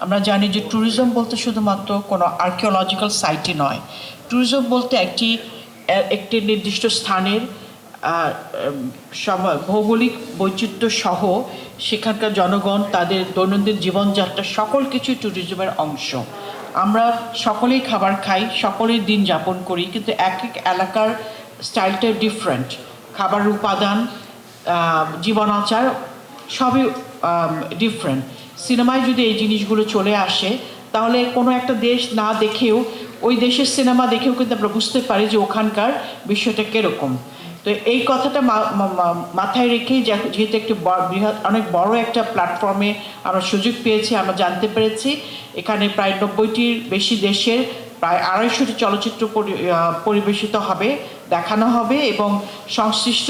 আমরা জানি যে ট্যুরিজম বলতে শুধুমাত্র কোনো আর্কিওলজিক্যাল সাইটই নয়। ট্যুরিজম বলতে একটি নির্দিষ্ট স্থানের ভৌগোলিক বৈচিত্র্য সহ সেখানকার জনগণ তাদের দৈনন্দিন জীবনযাত্রা সকল কিছুই ট্যুরিজমের অংশ। আমরা সকলেই খাবার খাই, সকলেই দিন যাপন করি, কিন্তু এক এক এলাকার স্টাইলটা ডিফারেন্ট। খাবারের উপাদান, জীবনাচার সবই ডিফারেন্ট। সিনেমায় যদি এই জিনিসগুলো চলে আসে তাহলে কোনো একটা দেশ না দেখেও ওই দেশের সিনেমা দেখেও কিন্তু আমরা বুঝতে পারি যে ওখানকার বিষয়টা কীরকম। তো এই কথাটা মাথায় রেখেই যেহেতু একটি অনেক বড় একটা প্ল্যাটফর্মে আমরা সুযোগ পেয়েছি, আমরা জানতে পেরেছি এখানে প্রায় 90টির বেশি দেশের প্রায় 250টি চলচ্চিত্র পরিবেশিত হবে, দেখানো হবে এবং সংশ্লিষ্ট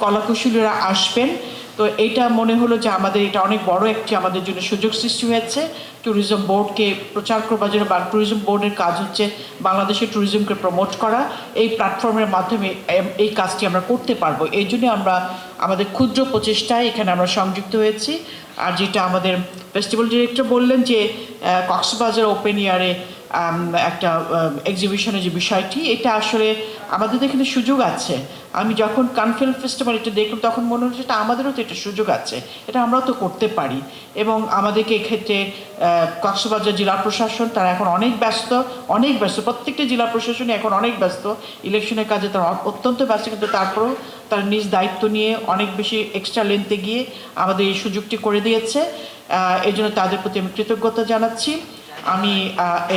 কলাকুশলীরা আসবেন। তো এইটা মনে হলো যে এটা অনেক বড় একটি আমাদের জন্য সুযোগ সৃষ্টি হয়েছে। ট্যুরিজম বোর্ডকে প্রচার করবার জন্য বা ট্যুরিজম বোর্ডের কাজ হচ্ছে বাংলাদেশের ট্যুরিজমকে প্রমোট করা। এই প্ল্যাটফর্মের মাধ্যমে এই কাজটি আমরা করতে পারবো। এই জন্য আমাদের ক্ষুদ্র প্রচেষ্টায় এখানে আমরা সংযুক্ত হয়েছি। আর যেটা আমাদের ফেস্টিভ্যাল ডিরেক্টর বললেন যে কক্সবাজার ওপেন এয়ারে একটা এক্সিবিশনের যে বিষয়টি, এটা আসলে আমাদের এখানে সুযোগ আছে। আমি যখন কান ফিল্ম ফেস্টিভ্যাল এটা দেখলাম তখন মনে হচ্ছে এটা আমাদেরও তো একটা সুযোগ আছে, এটা আমরাও তো করতে পারি। এবং আমাদেরকে এক্ষেত্রে কক্সবাজার জেলা প্রশাসন তারা এখন অনেক ব্যস্ত, প্রত্যেকটা জেলা প্রশাসনই এখন অনেক ব্যস্ত, ইলেকশনের কাজে তারা অত্যন্ত ব্যস্ত, কিন্তু তারপরেও তারা নিজ দায়িত্ব নিয়ে অনেক বেশি এক্সট্রা লেন্থে গিয়ে আমাদের এই সুযোগটি করে দিয়েছে। এই জন্য তাদের প্রতি আমি কৃতজ্ঞতা জানাচ্ছি। আমি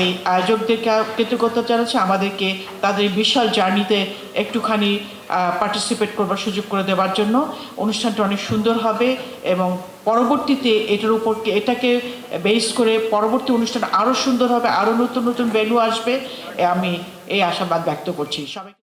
এই আয়োজকদেরকে কৃতজ্ঞতা জানাচ্ছি আমাদেরকে তাদের বিশাল জার্নিতে একটুখানি পার্টিসিপেট করবার সুযোগ করে দেওয়ার জন্য। অনুষ্ঠানটা অনেক সুন্দর হবে এবং পরবর্তীতে এটাকে বেস করে পরবর্তী অনুষ্ঠান আরও সুন্দর হবে, আরও নতুন নতুন ভেন্যু আসবে, আমি এই আশাবাদ ব্যক্ত করছি। সবাই